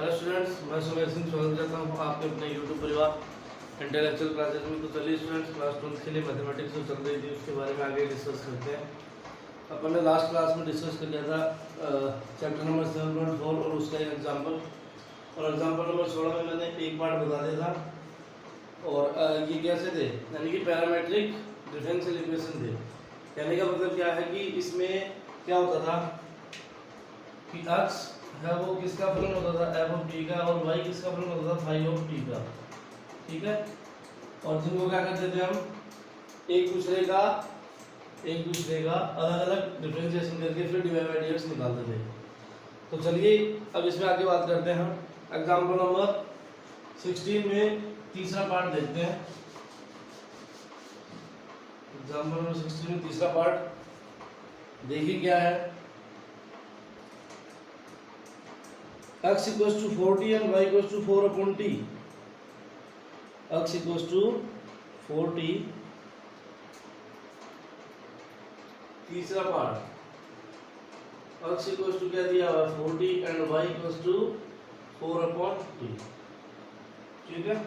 Hello students, मैं सुमेर सिंह स्वागत करता हूँ आपके अपने यूट्यूब परिवार इंटेलेक्चुअल क्लासेस में। तो चलिए स्टूडेंट्स, क्लास 12 के लिए मैथमेटिक्स जो चल रही थी उसके बारे में आगे डिस्कस करते हैं। अपन ने लास्ट क्लास में डिस्कस कर लिया था चैप्टर नंबर 7.4 और उसका एक एग्जाम्पल, और एग्जाम्पल नंबर 16 में मैंने एक पार्ट बता दिया था। और ये कैसे थे, यानी कि पैरामेट्रिक डिफरेंशियल इक्वेशन थे। कहने का मतलब क्या है कि इसमें क्या होता था कि x है वो किसका फलन होता था, एफ ऑफ टी का, और y किसका फलन होता था, फाई ऑफ टी का। ठीक है, और जिनको क्या करते थे हम, एक दूसरे का अलग अलग डिफरेंशिएशन करके फिर dy बाई dx निकालते थे। तो चलिए अब इसमें आगे बात करते हैं हम। एग्जाम्पल नंबर 16 में तीसरा पार्ट देखते हैं। एग्जाम्पल नंबर 16 में तीसरा पार्ट देखिए क्या है। x equals to 4t and y equals to 4 upon t। x equals to 4t, तीसरा पार्ट x equals to क्या दिया हुआ 4t and y equals to 4 upon t। ठीक है,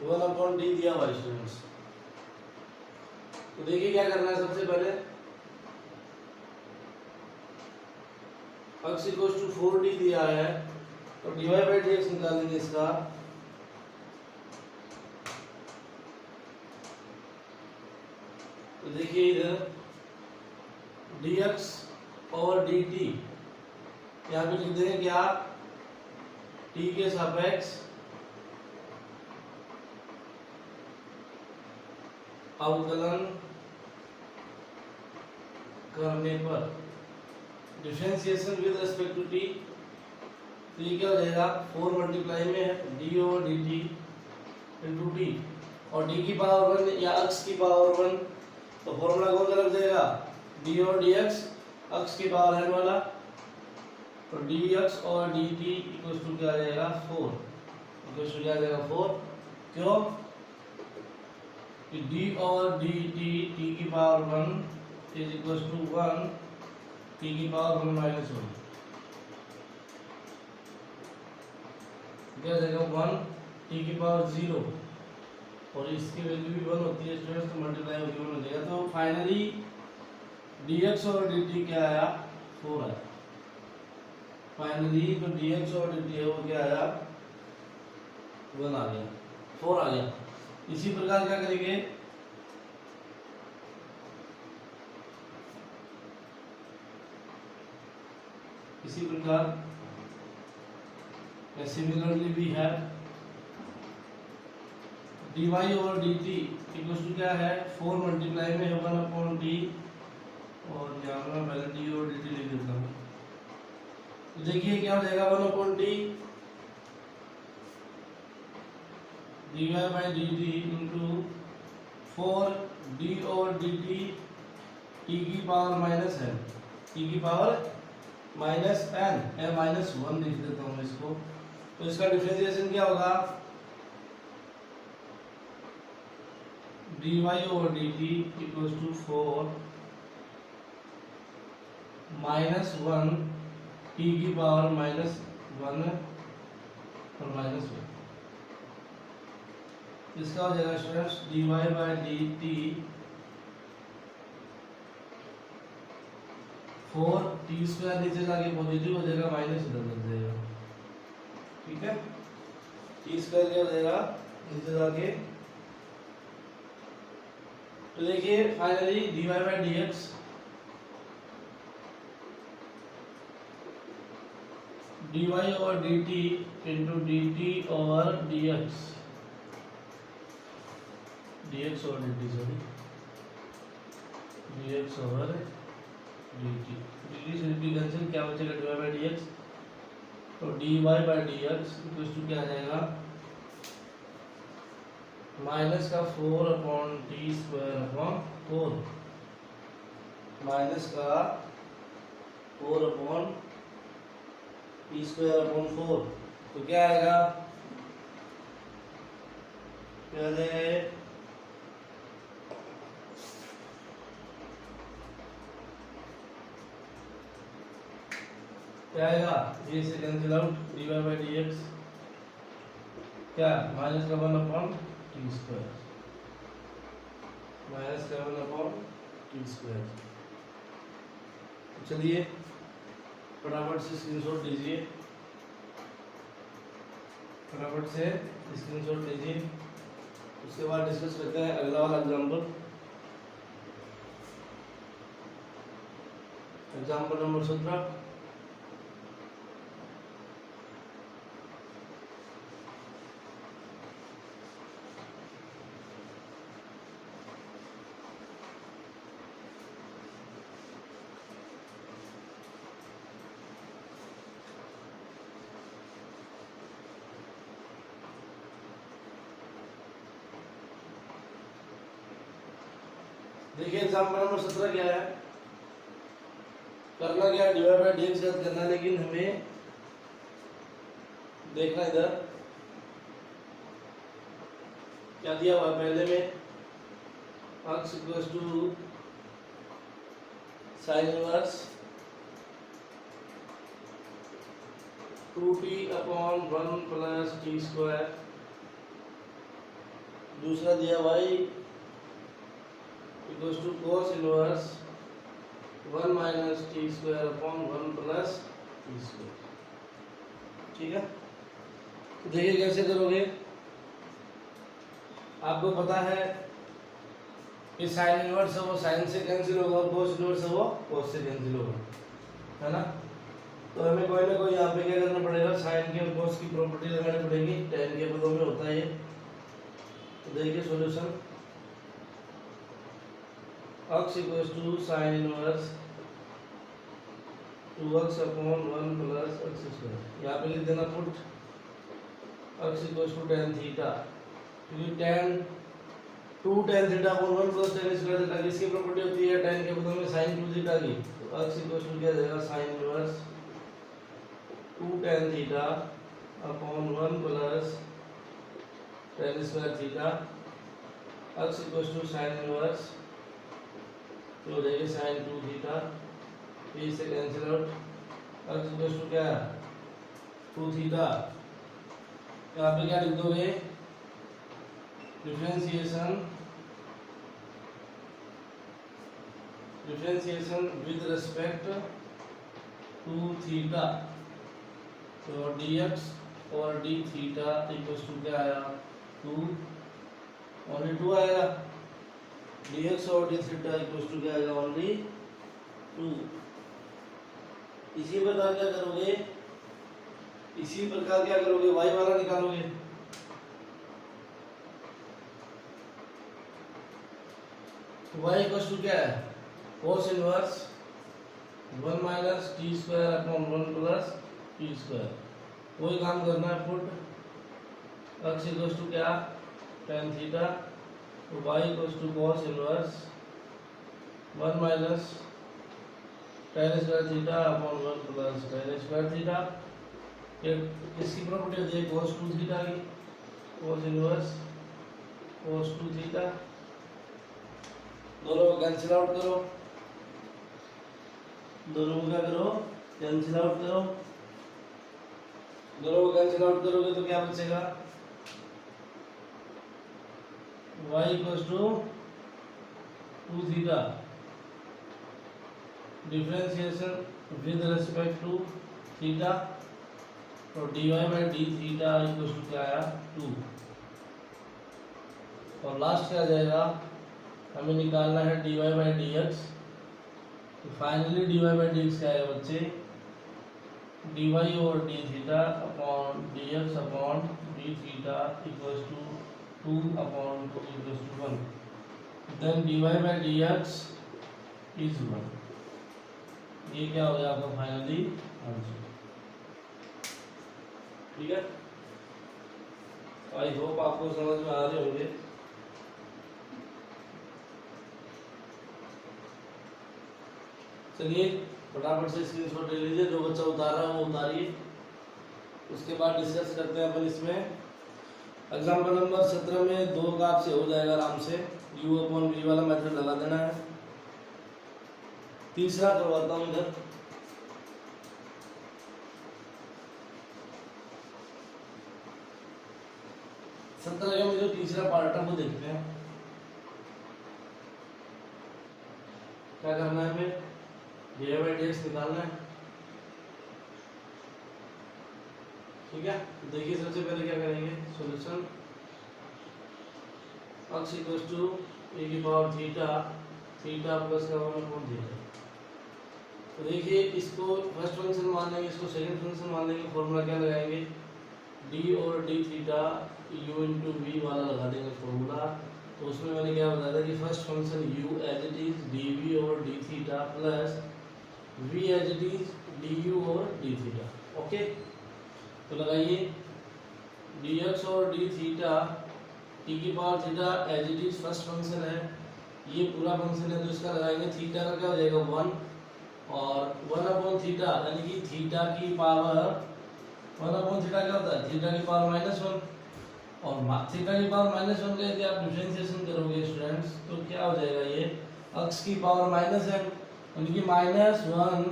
1 upon t दिया हुआ स्टूडेंट्स। तो देखिए क्या करना है, सबसे पहले x equals to 4t दिया है तो dy बाई dx निकालेंगे इसका। तो देखिए इधर dx और dt यहाँ पे लिख देंगे क्या, t के सापेक्ष अवकलन करने पर differentiation with respect to t. तो ये क्या हो जाएगा, 4 मल्टीप्लाई में है d over d t into t, और डी की पावर 1 या x की पावर 1, तो फॉर्मूला कौन सा लग जाएगा, D over D x, x की पावर n वाला। तो डी एक्स और डी टी इक्वल्स टू क्या आ जाएगा 4, इक्वल्स टू क्या आ जाएगा 4। क्यों कि d over d t, t की power 1 is equals to 1 t की पावर 1 माइनस 1, क्या हो जाएगा 1 टी की पावर 0, और इसकी वैल्यू भी 1 होती है स्टूडेंट्स, तो मल्टीप्लाई होकर 1 हो जाएगा। तो फाइनली dx और dt क्या आया, 4 आया। फाइनली जो dx और dt है वो क्या आया, 1 आ गया, 4 आ गया। इसी प्रकार क्या करेंगे, इसी प्रकार सिमिलरली भी है dy और dt इक्वल्स टू क्या है 4 मल्टीप्लाई में 1 अपॉन t, और यहाँ पर मैं पहले d और dt लिख देता हूँ। तो देखिए क्या हो जाएगा 1 upon t dy by dt into 4 d और dt t की पावर माइनस n, t की पावर माइनस n या माइनस 1 लिख देता हूँ इसको। तो इसका डिफरेंशिएशन क्या होगा, dy over dt equals to 4 minus 1 t की पावर माइनस 1 और माइनस 1। इसका हो जाएगा students dy by dt 4 t square नीचे जाके पॉजिटिव हो जाएगा, माइनस इधर लग जाएगा। ठीक है, टी स्क्वायर क्या हो जाएगा नीचे जाके। तो देखिए finally dy by dx dy over dt into dt over dx, dx over dt sorry dx over dt, dt से dt कैंसिल, क्या बचेगा dy बाई dx। तो dy by dx equals to क्या आ जाएगा, माइनस का 4 upon t square upon 4, minus का 4 upon t square upon 4। तो क्या आएगा, पहले क्या आएगा, ये से cancel out, dy by D x क्या माइनस का 1/t², माइनस का 1/t²। चलिए फटाफट से स्क्रीनशॉट लीजिए, फटाफट से स्क्रीनशॉट लीजिए। उसके बाद डिस्कस करते हैं अगला वाला एग्जाम्पल, एग्जाम्पल नंबर 17। देखिए एग्जाम्पल नंबर 17 क्या है, करना क्या है, dy बाई डी एक्स याद करना है, लेकिन हमें देखना इधर क्या दिया हुआ है। पहले में x equals to sine inverse 2t/1 plus t²। दूसरा दिया y equals to cos inverse 1 minus t²/1 plus t²। ठीक है, तो देखिए कैसे करोगे। आपको पता है कि साइन इनवर्स है वो साइन से कैंसिल होगा और cos इनवर्स है वो cos से कैंसिल होगा, है ना। तो हमें कोई ना कोई यहाँ पे क्या करना पड़ेगा, साइन के और cos की प्रॉपर्टी लगानी पड़ेगी, tan के पदों में होता है ये। तो देखिए solution, x equals to sine inverse 2x/1 plus x²। यहाँ पे लिख देना put x equals to tan theta, क्योंकि tan 2 tan theta upon 1 plus tan square theta किसकी प्रॉपर्टी होती है, tan के पदों में sin 2 थीटा की। तो x इक्वल्स टू क्या जाएगा, sin inverse 2 tan theta upon 1 plus tan square theta. x equals to sin inverse तो हो जाएगी sin 2 थीटा, ये से cancel out, x equals to क्या है 2 थीटा। यहाँ पे क्या लिख दोगे, differentiation with respect to theta. तो dx और d थीटा इक्वल्स टू क्या आया 2, ओनली 2 आएगा। dx और d थीटा इक्वल्स टू क्या आएगा, ओनली 2। इसी प्रकार क्या करोगे, इसी प्रकार क्या करोगे, y वाला निकालोगे। y इक्वल्स टू क्या है, cos inverse 1 minus t²/1 plus t²। वही काम करना है, पुट x इक्वल्स टू क्या tan थीटा, तो y equals to cos inverse 1 minus tan square theta upon 1 plus tan square theta. ये किसकी प्रॉपर्टी होती है, cos 2 थीटा की, cos इनवर्स cos 2 थीटा। दोनों को कैंसिल आउट करो, दोनों को क्या करो, कैंसिल आउट करो। दोनों को कैंसिल आउट करोगे तो क्या बचेगा, y equals to 2 theta, differentiation with respect to theta, तो dy by D theta equals to क्या आया 2। और लास्ट क्या आ जाएगा, हमें निकालना है dy बाई डी एक्स। तो finally dy by D x क्या आएगा बच्चे, dy और d theta upon dx upon d theta equals to 2 upon 2 equals to 1। Then dy by D x is 1। ये क्या हो गया आपका फाइनली आंसर। ठीक है, आई होप आपको समझ में आ रहे होंगे। चलिए फटाफट से स्क्रीनशॉट ले लीजिए, जो बच्चा उतार रहा है वो उतारिए। उसके बाद डिस्कस करते हैं अपन इसमें। एग्जाम्पल नंबर 17 में 2 का आपसे हो जाएगा आराम से, u/v वाला मेथड लगा देना है। तीसरा करवाता हूँ इधर, 17 में जो तीसरा पार्ट है वो देखते हैं। क्या करना है हमें, dx निकालना है। ठीक है, तो देखिए सबसे पहले क्या करेंगे, सॉल्यूशन x इक्वल टू ए की पावर थीटा, थीटा प्लस का 1/थीटा। तो देखिए इसको फर्स्ट फंक्शन मान लेंगे, इसको सेकंड फंक्शन मान लेंगे, फॉर्मूला क्या लगाएंगे, d और d theta u into v वाला लगा देंगे फॉर्मूला। तो उसमें मैंने क्या बताया था कि first function u as it is dv और d theta plus v as it is du और d थीटा। ओके, तो लगाइए dx और d थीटा t की power theta as it is first function है, ये पूरा फंक्शन है, तो इसका लगाएंगे थीटा का क्या हो जाएगा 1, और 1/थीटा यानी कि थीटा की पावर 1/थीटा क्या होता है, थीटा की पावर -1, और थीटा की पावर -1 का यदि आप डिफरेंशिएशन करोगे स्टूडेंट्स तो क्या हो जाएगा, ये x की पावर -n यानी कि -1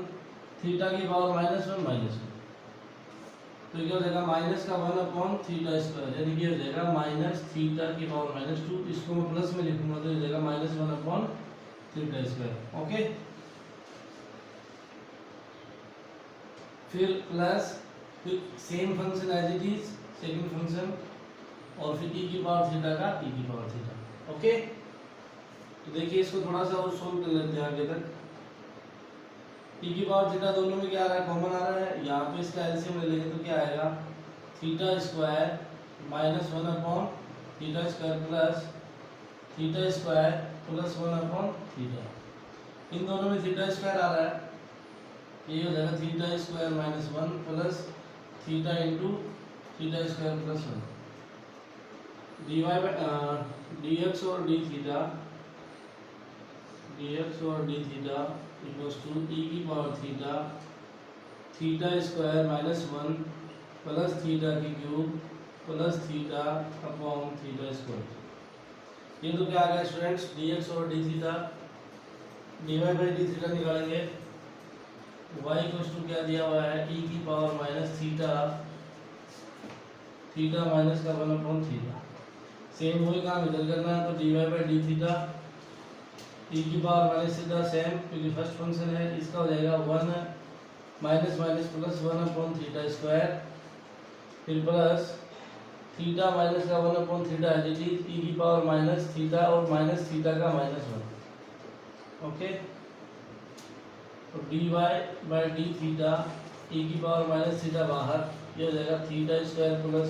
थीटा की पावर -1 तो क्या हो जाएगा माइनस का 1/थीटा स्क्वायर यानी कि हो जाएगा माइनस थीटा की पावर -2, इसको मैं प्लस में लिखूंगा तो हो जाएगा -1/थीटा स्क्वायर। ओके, फिर प्लस, फिर same function as it is second function, और फिर e की पावर थीटा का e की पावर थीटा। ओके, तो देखिए इसको थोड़ा सा और सोल्व कर लेते हैं आगे तक। e की पावर थीटा दोनों में क्या आ रहा है, कॉमन आ रहा है, यहाँ पे इसका एलसीएम ले लेंगे तो क्या आएगा, थीटा स्क्वायर -1/थीटा square plus theta square plus 1/थीटा। इन दोनों में थीटा स्क्वायर आ रहा है, ये हो जाएगा theta square -1 plus theta into theta square plus 1 dx और d थीटा, dx और d theta equals to e की power theta, theta square -1 plus theta की cube plus theta upon theta square. ये तो क्या आ गया स्टूडेंट्स, dx और d थीटा, dy बाई d थीटा निकालेंगे, y इक्वल्स टू क्या दिया हुआ है, e की power minus theta, theta minus का 1/थीटा। सेम वही काम इधर करना है, तो dy by d theta e की पावर माइनस थीटा सेम, क्योंकि फर्स्ट फंक्शन है, इसका हो जाएगा 1 माइनस माइनस प्लस 1/थीटा स्क्वायर, फिर प्लस थीटा माइनस का 1/थीटा एज इट इज e की पावर माइनस थीटा और माइनस थीटा का -1। ओके, तो dy by d theta e की पावर माइनस थीटा बाहर, ये हो जाएगा थीटा स्क्वायर प्लस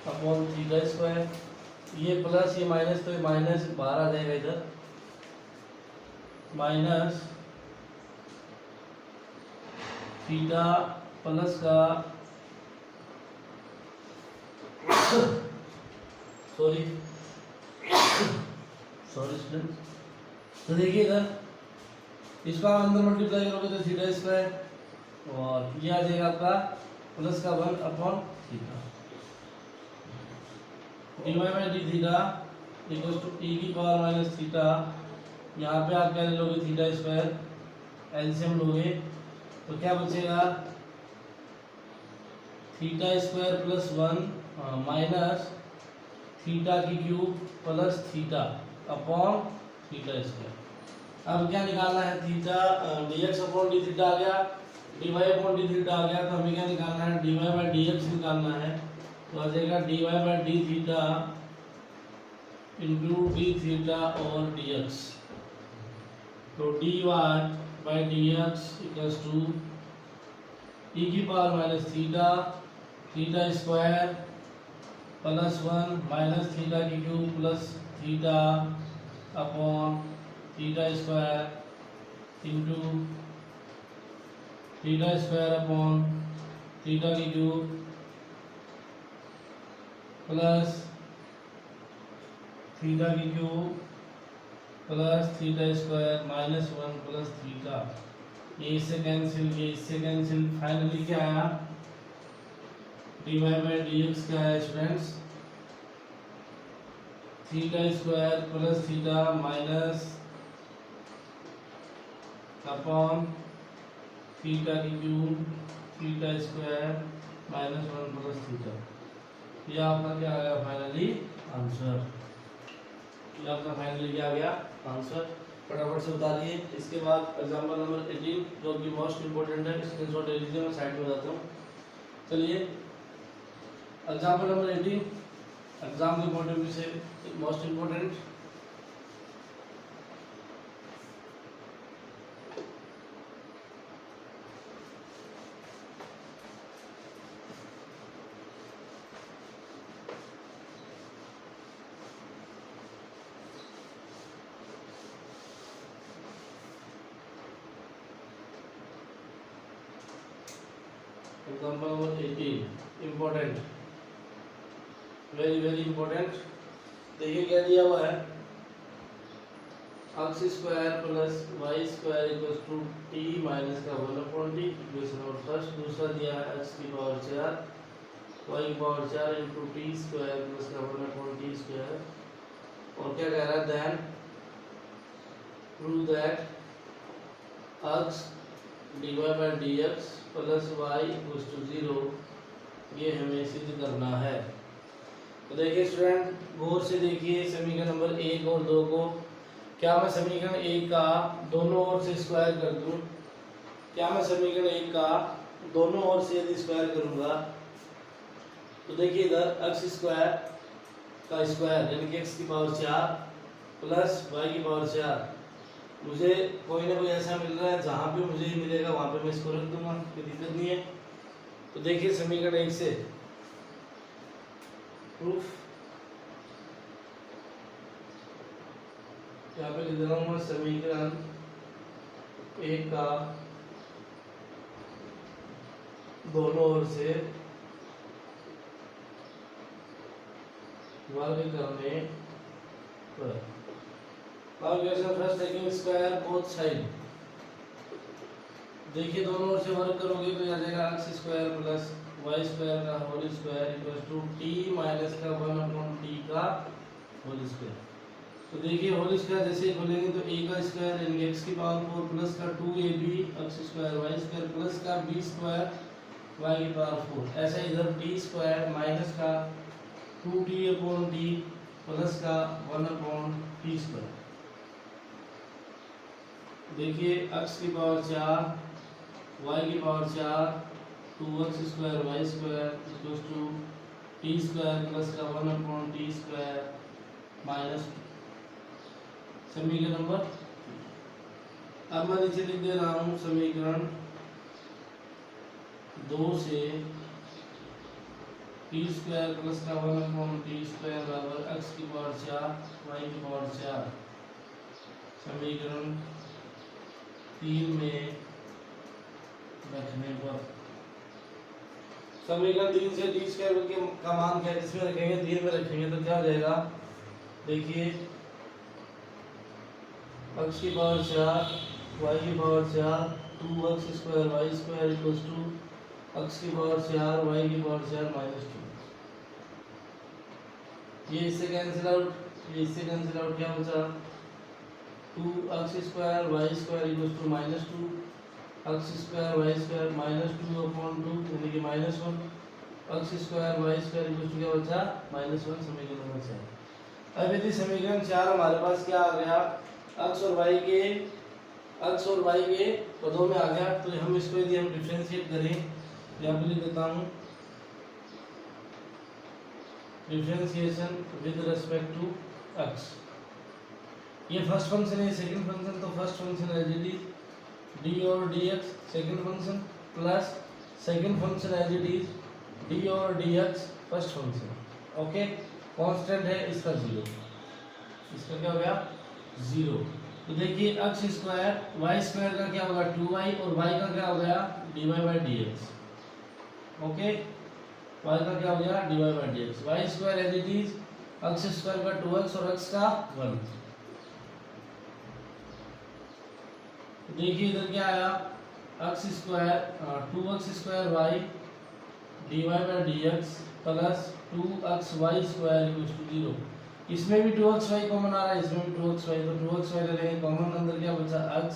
1/थीटा स्क्वायर, ये प्लस ये माइनस तो ये माइनस बाहर आ जाएगा इधर, माइनस थीटा प्लस का सॉरी स्टूडेंट, तो देखिए इधर इसका अंदर मल्टीप्लाई करोगे तो थीटा स्क्वायर, और ये आ जाएगा आपका प्लस का 1/थीटा, dy by d theta equals to e की पावर माइनस थीटा, यहाँ पे आप क्या ले लोगे, थीटा स्क्वायर, एलसीएम लोगे तो क्या बचेगा, theta square plus 1 minus theta की cube plus theta upon theta square. अब क्या निकालना है, theta dx upon d theta आ गया, dy अपॉन d थीटा आ गया, तो हमें क्या निकालना है, dy बाई dx निकालना है, तो आ जाएगा dy by d theta into d theta और dx, तो dy by dx equals to e की power minus theta, theta square plus 1 minus theta की cube plus theta upon theta square into theta square upon theta की cube plus theta की cube plus theta square -1 plus theta, ये इससे cancel, ये इससे cancel, finally क्या आया, dy by dx क्या है students, theta square plus theta minus upon theta की cube theta square -1 plus theta. ये आपका क्या आ गया फाइनली आंसर। ये आपका फाइनली क्या आ गया आंसर। फटाफट से उतारिए। इसके बाद एग्जांपल नंबर 18 जो कि मोस्ट इंपोर्टेंट है, स्क्रीनशॉट ले लीजिए, मैं साइड में बताता हूँ। चलिए एग्जांपल नंबर 18 एग्जाम के पॉइंट ऑफ व्यू से most important. Example number 18 important, very very important. देखिए क्या दिया हुआ है, x square plus y square equals to t minus का 1/t इक्वेशन नंबर फर्स्ट। दूसरा दिया है x की पावर 4 y की power 4 into t square plus का 1/t स्क्वायर। और क्या कह रहा है, then prove that x divide by dx plus y equals to 0। ये हमें सिद्ध करना है। तो देखिए स्टूडेंट गौर से देखिए समीकरण नंबर 1 और 2 को। क्या मैं समीकरण 1 का दोनों ओर से स्क्वायर कर दूं? क्या मैं समीकरण 1 का दोनों ओर से यदि स्क्वायर करूंगा तो देखिए इधर x स्क्वायर का स्क्वायर यानी कि x की पावर 4 प्लस y की पावर 4, मुझे कोई ना कोई ऐसा मिल रहा है जहां पे मुझे ही मिलेगा वहां पे मैं इसको रख दूंगा, कोई दिक्कत नहीं है। तो देखिए समीकरण 1 से प्रूफ यहाँ पे लिख रहा हूँ मैं, समीकरण 1 का दोनों ओर से वर्ग करने पर first taking square both side. देखिए दोनों ओर से वर्ग करोगे तो आ जाएगा x square plus y square का whole square equals to t minus का 1/t का होल स्क्वायर। तो देखिए होल स्क्वायर जैसे ही खोलेंगे तो a का स्क्वायर यानी कि x की पावर 4 प्लस का 2ab x square y square plus का b स्क्वायर y की पावर 4। ऐसा इधर t स्क्वायर माइनस का 2t/t प्लस का 1/t स्क्वायर। देखिए x की पावर 4 y की power 4 2x square y square equals to t square plus का 1/t स्क्वायर माइनस। समीकरण नंबर, अब मैं नीचे लिख दे रहा हूँ समीकरण 2 से t स्क्वायर प्लस का 1/t स्क्वायर बराबर x की पावर 4 y की पावर 4 समीकरण 3 में रखने पर। समीकरण 3 से t स्क्वायर का मान क्या है, इसमें रखेंगे 3 में रखेंगे तो क्या हो जाएगा, देखिए x की पावर 4 y की power 4 2x square y square equals to x की पावर 4 y की पावर 4 माइनस 2। ये इससे कैंसिल आउट, ये इससे कैंसिल आउट, क्या बचा 2x square y square equals to minus 2 x square y square minus 2/2 यानी कि -1 x square y square equals to क्या बचा -1। समीकरण नंबर 4। अब यदि समीकरण 4 हमारे पास क्या आ गया, x और y के पदों में आ गया, तो हम इसको यदि हम डिफरेंशिएट करें, यहाँ पे लिख देता हूँ differentiation with respect to x। ये फर्स्ट फंक्शन है, सेकंड फंक्शन, तो first function as it is d और dx second function plus second function as it is d और dx first function. Okay, constant है इसका 0, इसका क्या हो गया 0। तो देखिए x स्क्वायर y स्क्वायर का क्या होगा 2y और y का क्या हो गया dy/dx। ओके, y का क्या हो गया dy/dx। y square as it is x square का 2x और x का 1। देखिए इधर क्या आया x square 2x square y dy/dx plus 2xy square equals to 0। इसमें भी 2xy कॉमन आ रहा है, इसमें भी 2xy, तो 2xy ले लेंगे कॉमन, अंदर क्या बचा x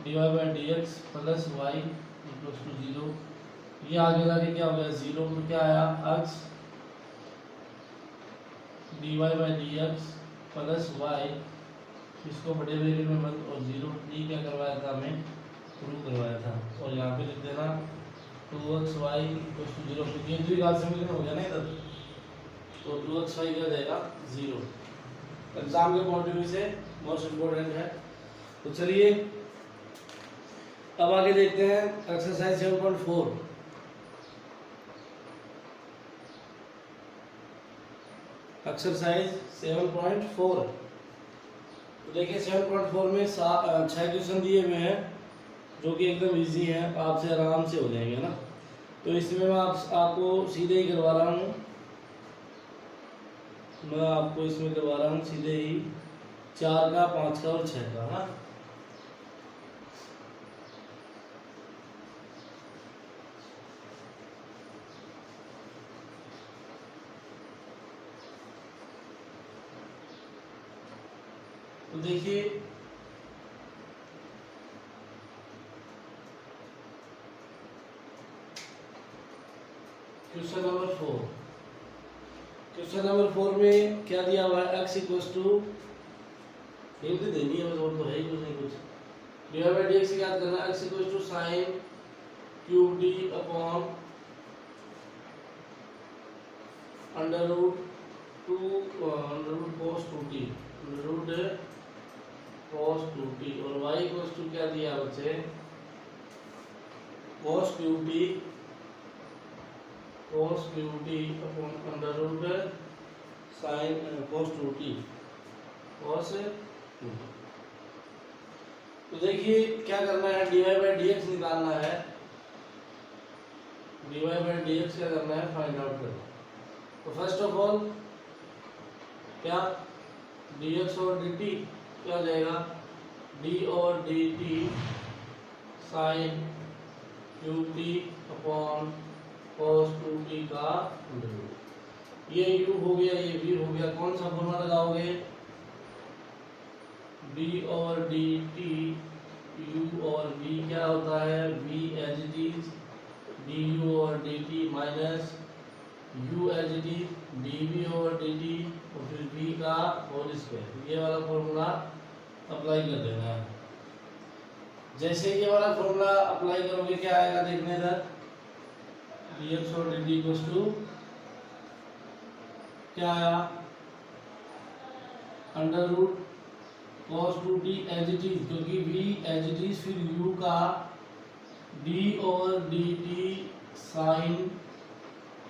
dy/dx plus y equals to 0। ये आगे जाके क्या हो गया 0, तो क्या आया x dy by D x plus y, इसको बड़े ब्रैकेट में मत और 0 डी क्या करवाया था हमें, प्रूव करवाया था। और यहाँ पे लिख देना 2xy = 0, क्योंकि ये घात समीकरण हो गया ना इधर, तो 2xy क्या जाएगा 0। एग्जाम के पॉइंट ऑफ व्यू से मोस्ट इम्पोर्टेंट है। तो चलिए अब आगे देखते हैं एक्सरसाइज 7.4। एक्सरसाइज 7.4, तो देखिए 7.4 में 6 क्वेश्चन दिए हुए हैं जो कि एकदम इजी है, आपसे आराम से हो जाएंगे ना। तो इसमें मैं आपको सीधे ही करवा रहा हूँ, मैं आपको इसमें करवा रहा हूँ सीधे ही 4 का, 5 का और 6 का, है ना। तो देखिए क्वेश्चन नंबर 4, क्वेश्चन नंबर 4 में क्या दिया हुआ है, x = हिंट देनी है बस, और तो है ही कुछ नहीं कुछ। dy बाई डी एक्स याद करना, x = sin cube D upon √2 cos 2t cos 2t, और y = क्या दिया बच्चे, cos cube D upon sin cos 2t cos 2t। तो देखिए क्या करना है, dy बाई डी एक्स निकालना है, dy बाई डी एक्स क्या करना है, फाइंड आउट करना। तो फर्स्ट ऑफ ऑल क्या dx और dt क्या हो जाएगा, d और dt sin cube T upon cos 2t का √, ये u हो गया, ये v हो गया। कौन सा फॉर्मूला लगाओगे, d और dt, u और v क्या होता है, v as it is du और dt minus u as it is dv और dt और फिर v का होल स्क्वायर। ये वाला फॉर्मूला अप्लाई कर देना है। जैसे ये वाला फॉर्मूला अप्लाई करोगे क्या आएगा, देखने इधर, dx और dt = क्या आया, √cos 2t as it is, क्योंकि v एज इट इज, फिर u का d और dt sin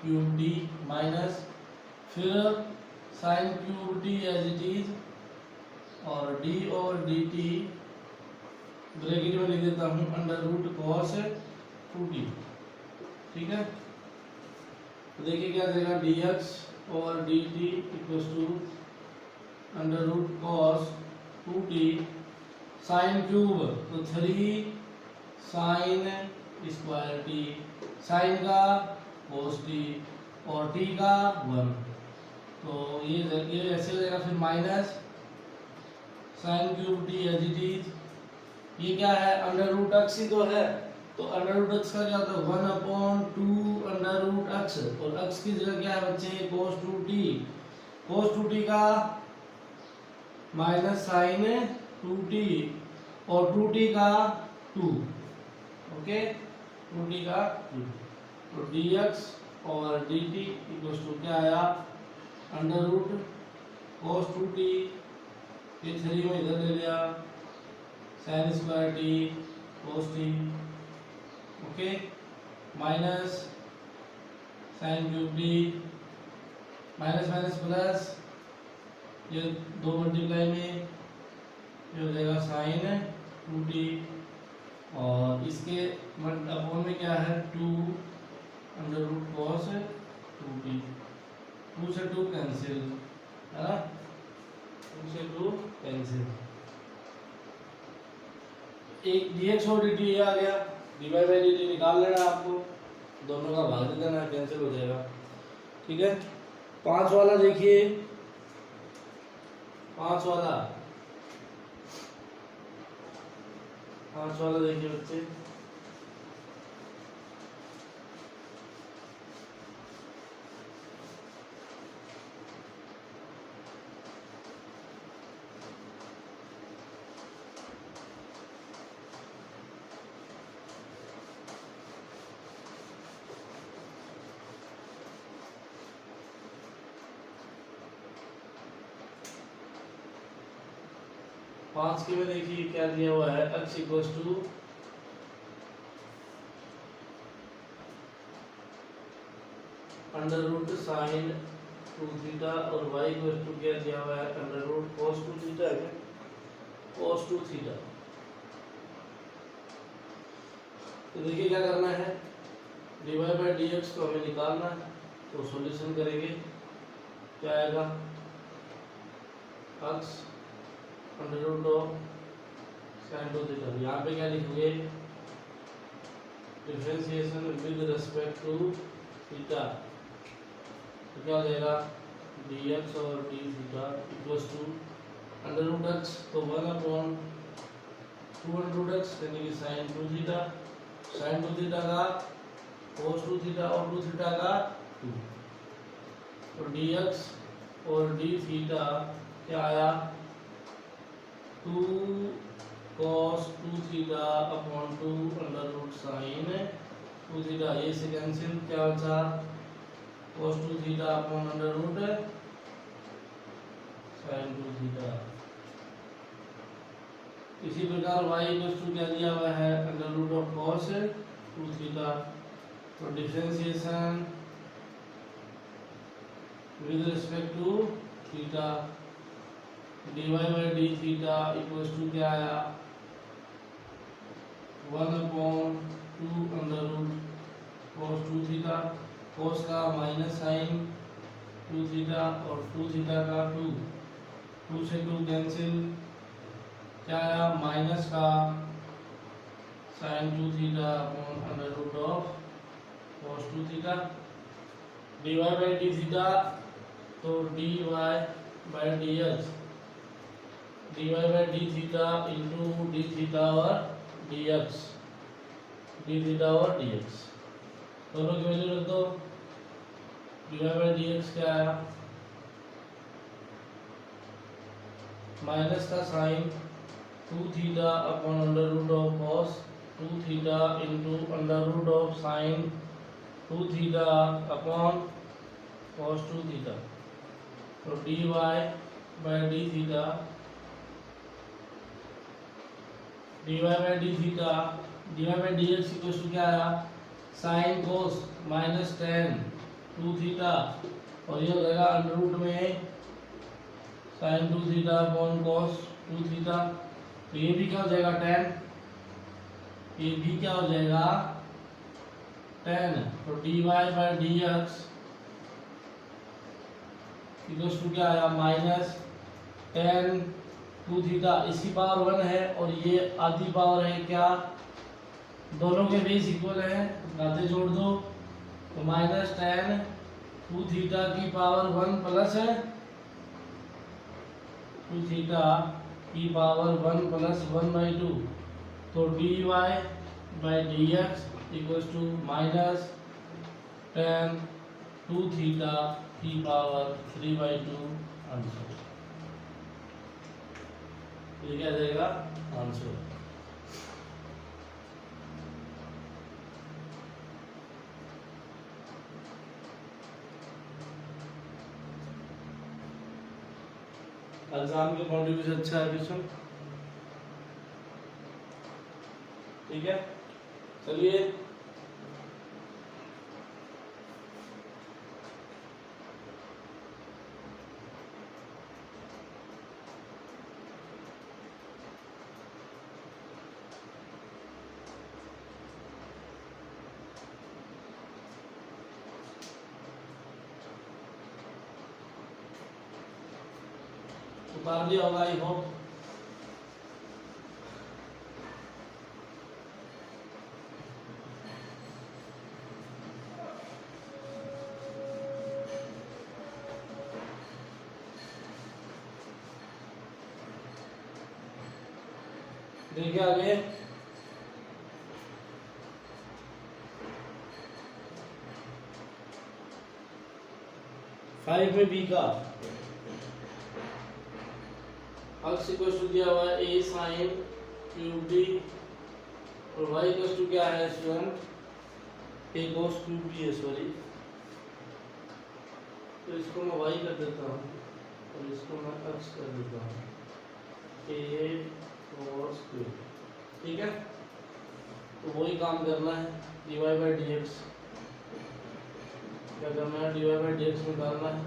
cube d minus फिर sin cube t as it is, और d और dt ब्रैकेट में लिख देता हूँ √cos 2t, ठीक है। तो देखिए क्या देगा, dx और dt = √cos 2t sin cube, तो 3 sin स्क्वायर t, sin का cos t और t का 1, तो ये ऐसे हो जाएगा। फिर minus sin cube t as it is, ये क्या है, √x ही तो है, तो √x का क्या होता है, 1/2 √x, और x की जगह क्या है बच्चे, cos 2t का माइनस sin 2t और 2t का 2, ओके, 2t का 2, तो dx और dt = क्या आया, √cos 2t, ये 3 में इधर ले लिया, sin square t cos t, okay, minus sin cube t, minus minus plus, ये 2 मल्टीप्लाई में ये हो जाएगा sin 2t, और इसके अपॉन में क्या है, 2 √cos 2t, 2 से 2 कैंसिल, है ना, 2 से 2 कैंसिल, एक dx और dt ये आ गया, dy बाई dt निकाल लेना आपको, दोनों का भाग दे देना, कैंसिल हो जाएगा, ठीक है। 5 वाला देखिए, 5 वाला देखिए बच्चे, 5 के में देखिए क्या दिया हुआ है, x equal to under root sine 2 theta और y इक्वल टू क्या दिया हुआ है, अंडर रूट cos 2 थीटा है, cos 2 थीटा। तो देखिए क्या करना है, dy बाई dx को हमें निकालना है, तो सॉल्यूशन करेंगे, क्या आएगा, x under root of sine 2 theta. यहाँ पे क्या लिखेंगे, differentiation with respect to theta, तो क्या हो जाएगा, dx और d theta equals to under root x, तो 1 अपॉन 2 अंडर रूट x यानी कि साइन 2 थीटा, साइन 2 थीटा का cos 2 थीटा और 2 थीटा का 2, तो dx और d थीटा क्या आया, 2 cos 2 theta upon 2 under root sine 2 theta, ये से कैंसिल, क्या बचा, cos 2 theta upon under root sine 2 theta. इसी प्रकार y इक्वल टू क्या दिया हुआ है, under root of cos 2 theta, तो differentiation with respect to theta, dy by D theta equal to क्या आया, 1 upon 2 under root cos 2 theta, cos का माइनस साइन 2 थीटा और 2 थीटा का 2, 2 से 2 कैंसिल, क्या आया, माइनस का sine 2 theta upon under root of cos 2 theta, dy by D theta, तो dy by dx, dy by D theta into D theta और dx, D theta और dx, दोनों की वैल्यू रख दो, dy बाई dx क्या आया, माइनस का sine 2 theta upon under root of cos 2 theta into under root of sine 2 theta upon cos 2 theta, तो dy by D theta, dy by D theta, dy by dx equal to क्या आया, sine cos minus tan 2 theta, और ये हो जाएगा under root में sine 2 theta upon cos 2 theta, तो ये भी क्या हो जाएगा, टेन, ये भी क्या हो जाएगा, टेन, तो dy by dx equal to क्या आया, माइनस टेन 2 थीटा, इसकी पावर 1 है और ये आधी पावर है, क्या, दोनों के बेस इक्वल है, घाते जोड़ दो, तो माइनस टेन 2 थीटा की पावर 1 प्लस 2 थीटा की पावर 1 प्लस 1/2, तो dy by dx equal to minus tan 2 theta की पावर 3/2 आंसर, ये क्या जाएगा आंसर। एग्जाम के पॉइंट ऑफ व्यू से अच्छा है क्वेश्चन, ठीक है, चलिए उतार दिया होगा, आई होप। देखिए आगे, फाइव में बी का x इक्वल टू दिया हुआ है a sin क्यूब d और y इक्वल टू क्या है student, a cos cube b है, सॉरी, तो इसको मैं y कर देता हूँ और इसको मैं x कर देता हूँ। ए cos क्यूब। ठीक है, तो वही काम करना है, dy बाई डी एक्स। क्या करना है, dy बाई डी एक्स निकालना है।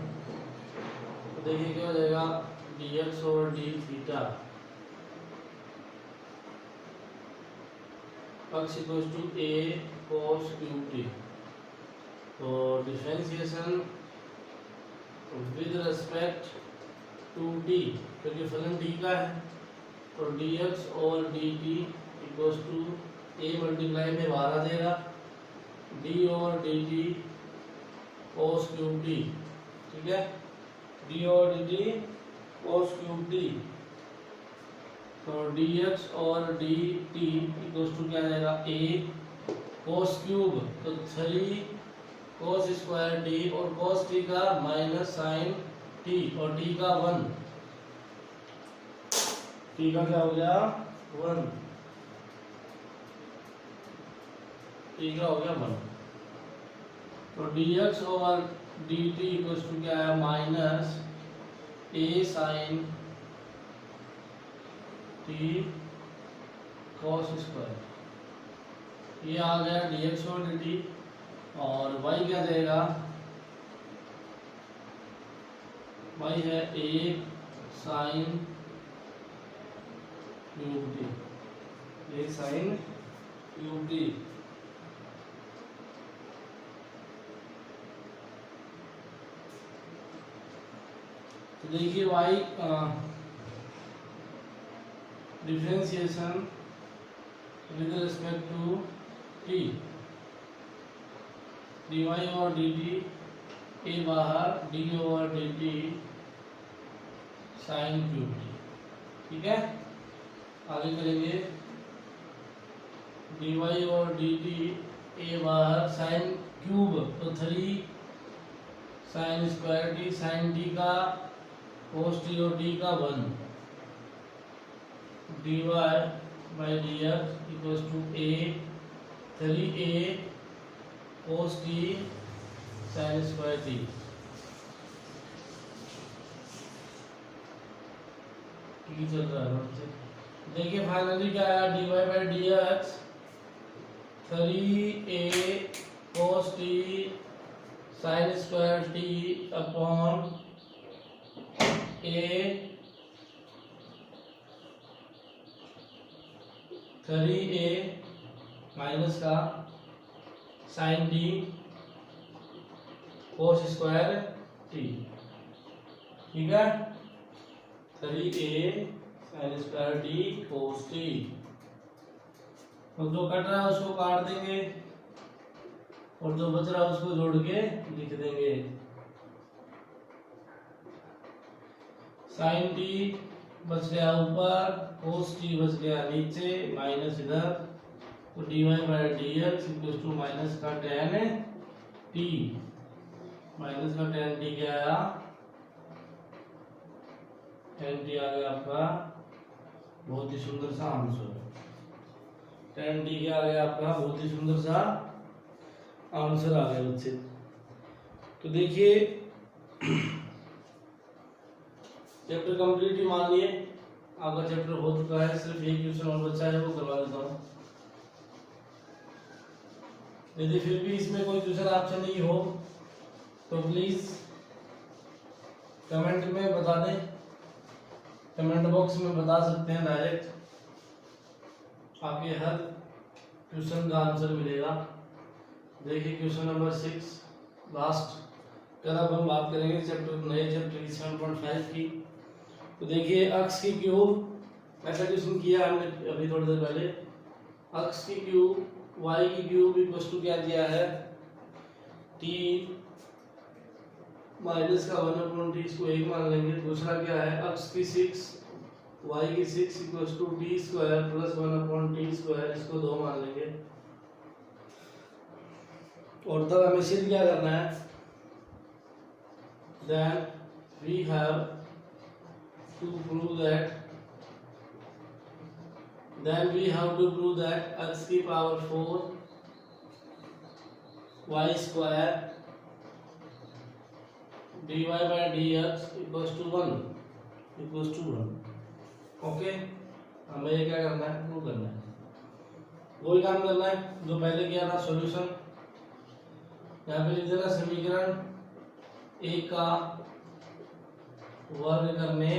तो देखिए क्या हो जाएगा, dx over d theta x equals to a cos cube t. तो differentiation with respect to t, क्योंकि फलन टी का है, तो dx over dt equals to a multiply में बाहर आ जाएगा d over dt cos cube t. ठीक है, d over dt cos cube t. तो dx और dt इक्वल्स टू क्या आ जाएगा, a cos क्यूब, तो 3 cos स्क्वायर टी, और cos टी का माइनस साइन टी, और टी का 1, टी का क्या हो गया 1, टी का हो गया 1। तो dx over dt equals to क्या है, minus a sine t cos square. ये आ गया dx ओवर dt, और y क्या देगा, y है a sine cube t, a sine cube t. तो देखिए y differentiation with respect to t, dy over dt, a बाहर d over dt sine cube t. ठीक है, आगे करेंगे, dy ओवर dt, a बाहर साइन क्यूब, तो 3 sine square T, sine t का cos टी और टी का 1, dy by D x equals to a 3a cos t sine square t. चल रहा है, देखिए फाइनली क्या आया, dy by D x 3a cos t sine square t upon a 3a minus का sine t cos square t. ठीक है, 3a sine square t cos t. तो जो कट रहा है उसको काट देंगे, और जो बच रहा है उसको जोड़ के लिख देंगे। साइन टी बच गया ऊपर, cos टी बच गया नीचे, माइनस इधर, तो dy by D x equals to minus का tan टी, माइनस का tan टी क्या आया, tan टी आ गया आपका बहुत ही सुंदर सा आंसर। tan टी क्या आ गया आपका बहुत ही सुंदर सा आंसर आ गया बच्चे। तो देखिए चैप्टर कंप्लीट ही मान लिए, आपका चैप्टर हो चुका है, सिर्फ एक क्वेश्चन और बचा है, वो करवा देता हूँ। यदि फिर भी इसमें कोई क्वेश्चन आपसे नहीं हो तो प्लीज कमेंट में बता दें, कमेंट बॉक्स में बता सकते हैं डायरेक्ट, आपके हर क्वेश्चन का आंसर मिलेगा। देखिए क्वेश्चन नंबर 6 लास्ट, कल अब हम बात करेंगे चैप्टर नए चैप्टर 7.5 की। तो देखिए अक्ष की क्यूब, ऐसा क्वेश्चन किया हमने अभी थोड़ी देर पहले, अक्ष की क्यूब y की क्यूब इक्वल टू क्या दिया है, t माइनस का 1/t, इसको 1 मान लेंगे। दूसरा क्या है, अक्ष की 6 y की 6 equal to t square plus 1/t square, इसको 2 मान लेंगे। और तब हमें सिद्ध क्या करना है, then we have to prove that x की power 4 y square dy by D x equals to 1 equals to 1। Okay, हमें ये क्या करना है, प्रूव करना है, वही काम करना है जो पहले किया था। सॉल्यूशन यहाँ पे लिख देना, समीकरण एक का वर्ग करने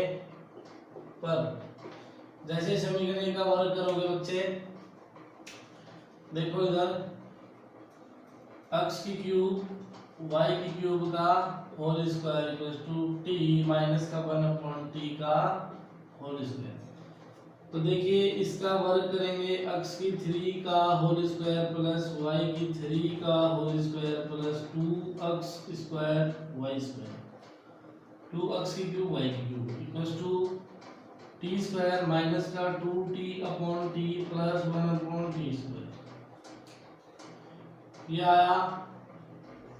पर, जैसे समीकरण एक का वर्ग करोगे बच्चे, देखो इधर x की क्यूब y की क्यूब का whole square equals to t minus का 1/t का होल स्क्वायर। तो देखिए इसका वर्ग करेंगे x की 3 का होल स्क्वायर प्लस y की 3 का whole square plus 2x square y square, 2x की क्यूब y की cube equals to t square minus का 2t upon t plus 1/t square. ये आया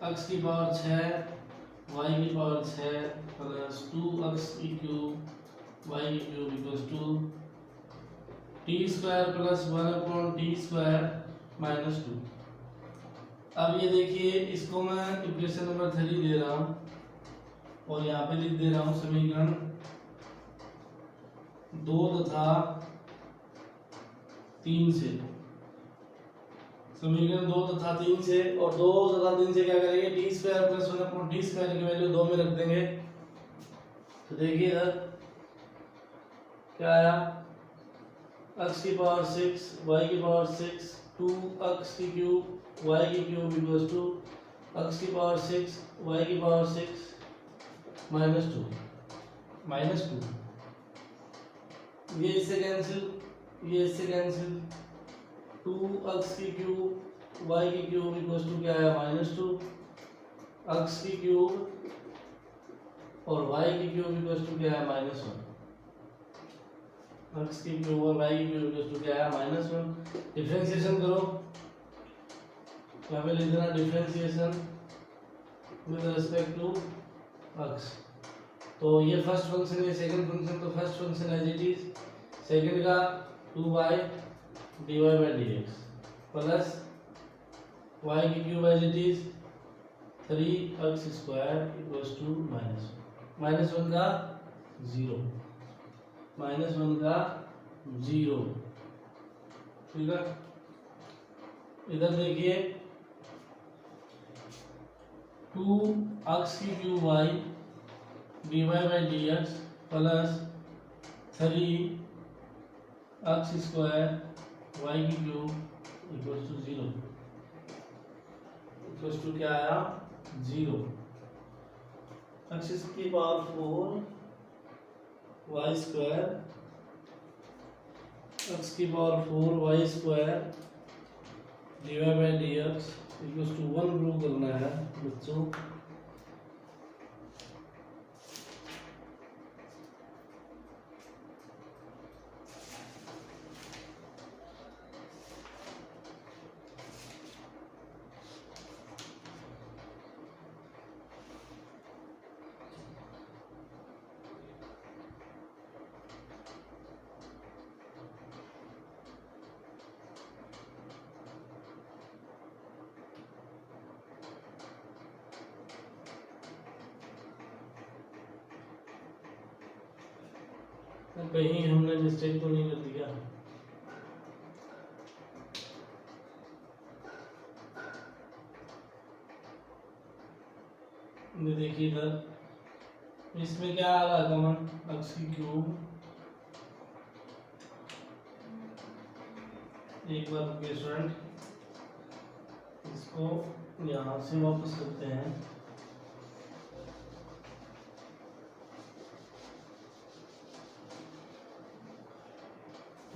x की पावर 6 y की पावर 6 प्लस 2x की क्यूब y की cube equals to t square plus 1/t square minus 2। अब ये देखिए, इसको मैं इक्वेशन नंबर 3 दे रहा हूँ और यहाँ पे लिख दे रहा हूँ समीकरण 2 तथा 3 से, समीकरण 2 तथा 3 से, और 2 तथा 3 से क्या करेंगे, T square plus 1/t square की वैल्यू 2 में रख देंगे। तो देखिए इधर क्या आया, x की पावर 6 y की पावर 6 2x की क्यूब y की क्यूब इक्वल्स टू x की पावर 6 y की पावर 6 माइनस 2 ये इससे कैंसिल, ये इससे कैंसिल, 2x की क्यूब y की क्यूब इक्वल्स टू क्या है, -2, x की क्यूब और y की क्यूब इक्वल्स टू क्या है, -1, x की क्यूब और y की क्यूब इक्वल्स टू क्या है, -1। डिफरेंशिएशन करो, यहाँ पे लिख देना differentiation with respect to x। तो ये फर्स्ट फंक्शन है, सेकंड फंक्शन, तो first function as it is, second का 2y dy by dx plus y की cube as it is 3x square equals to -1 का 0, -1 का 0, ठीक है। इधर देखिए 2x की cube y dy by dx plus 3x square y की cube equals to 0, equals to क्या आया, 0। x की पावर 4 y स्क्वायर, x की power 4 y square dy by dx equals to 1 prove करना है बच्चों। कहीं हमने मिस्टेक तो नहीं कर दिया, देखिए इधर इसमें क्या आ रहा है कॉमन, x की क्यूब, एक बार रुकिए स्टूडेंट, इसको यहाँ से वापस करते हैं।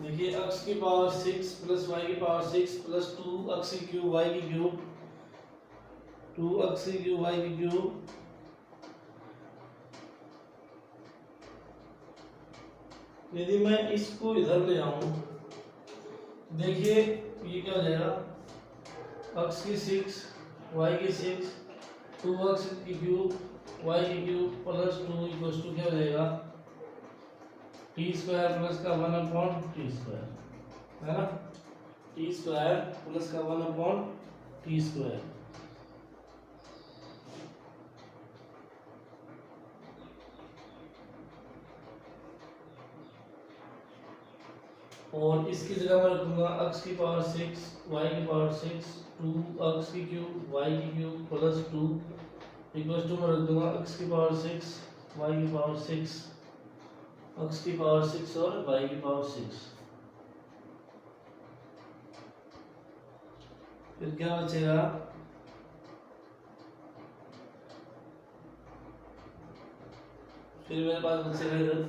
देखिए x की पावर 6 प्लस y की पावर 6 प्लस 2x की क्यूब y की क्यूब, 2x की क्यूब y की क्यूब, यदि मैं इसको इधर ले आऊं, देखिए ये क्या हो जाएगा, x की 6 y की 6 2x की क्यूब y की क्यूब प्लस 2 इक्वल्स टू क्या हो जाएगा, टी स्क्वायर प्लस का 1/t स्क्वायर, है ना, टी स्क्वायर प्लस का 1/t स्क्वायर। और इसकी जगह मैं रखूँगा x की पावर 6 y की पावर 6 2x की क्यूब y की क्यूब प्लस 2 इक्वल टू मैं रख दूँगा x की पावर 6 y की पावर 6 x की पावर 6 और y की पावर 6। फिर क्या बचेगा, फिर मेरे पास बचेगा इधर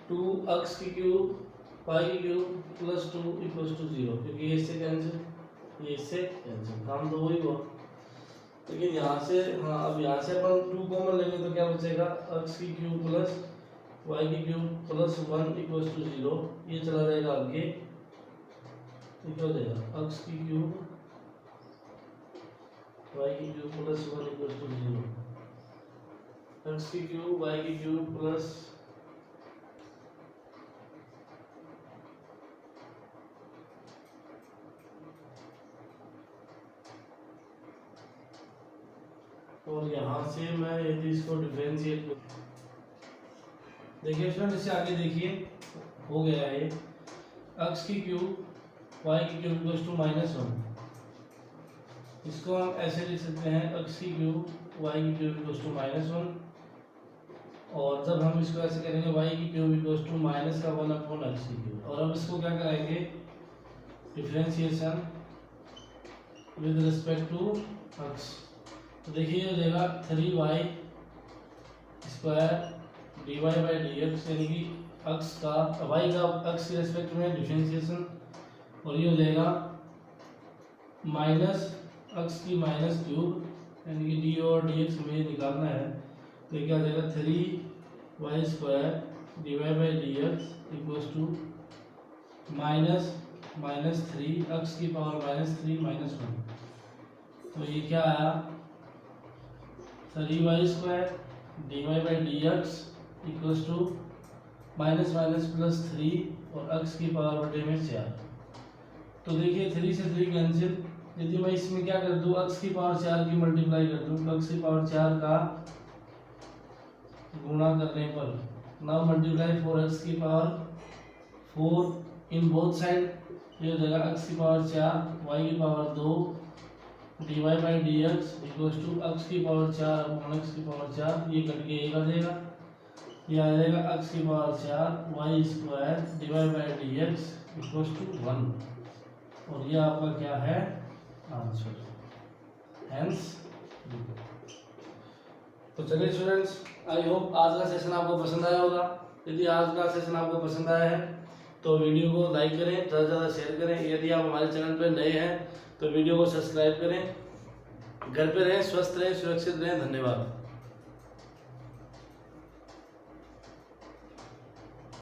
2x की क्यूब y की क्यूब प्लस 2 इक्वल टू 0, क्योंकि ये इससे कैंसिल, ये इससे कैंसिल, काम तो वही हुआ। लेकिन यहाँ से हाँ, अब यहाँ से अपन 2 कॉमन लेंगे तो क्या बचेगा, x की क्यूब प्लस y की क्यूब प्लस 1 इक्वल टू 0, ये चला जाएगा आगे, क्या हो जाएगा x की क्यूब y की cube plus 1 equal to 0, x की क्यूब y की क्यूब प्लस और यहाँ से मैं यदि इसको डिफरेंशिएट, देखिए स्टूडेंट इससे आगे देखिए हो गया है x की क्यूब y की क्यूब इक्वल टू -1, इसको हम ऐसे लिख सकते हैं x की क्यूब y की क्यूब इक्वल टू -1, और जब हम इसको ऐसे करेंगे y की क्यूब इक्वल टू -1/x की क्यूब, और अब इसको क्या कराएंगे, differentiation with respect to x। तो देखिए हो जाएगा 3y square dy by dx, यानी कि x का y का x के रेस्पेक्ट में डिफरेंशिएशन, और ये हो जाएगा माइनस x की माइनस क्यूब, यानी कि डी और dx में निकालना है, तो क्या हो जाएगा 3y square dy by dx equals to minus 3 x की पावर -3 -1, तो ये क्या आया 3y square dy by dx equals to minus plus 3 और x की पावर बटे में 4। तो देखिए 3 से 3 कैंसिल, यदि मैं इसमें क्या कर दूं, x की पावर 4 की मल्टीप्लाई कर दूं, x की पावर 4 का गुणा करने पर नाउ मल्टीप्लाई 4x की पावर 4 इन बोथ साइड, ये हो जाएगा x की पावर 4 y की power 2 dy by dx equals to x की पावर 4 अपॉन x की पावर 4, ये कट के एक आ जाएगा, ये आ जाएगा x की power 4 y square dy by dx equals to 1, और ये आपका क्या है आंसर, हेंस। तो चलिए स्टूडेंट्स, आई होप आज का सेशन आपको पसंद आया होगा। यदि आज का सेशन आपको पसंद आया है तो वीडियो को लाइक करें, ज़्यादा से ज़्यादा शेयर करें। यदि आप हमारे चैनल पर नए हैं तो वीडियो को सब्सक्राइब करें। घर पे रहें, स्वस्थ रहें, सुरक्षित रहें। धन्यवाद।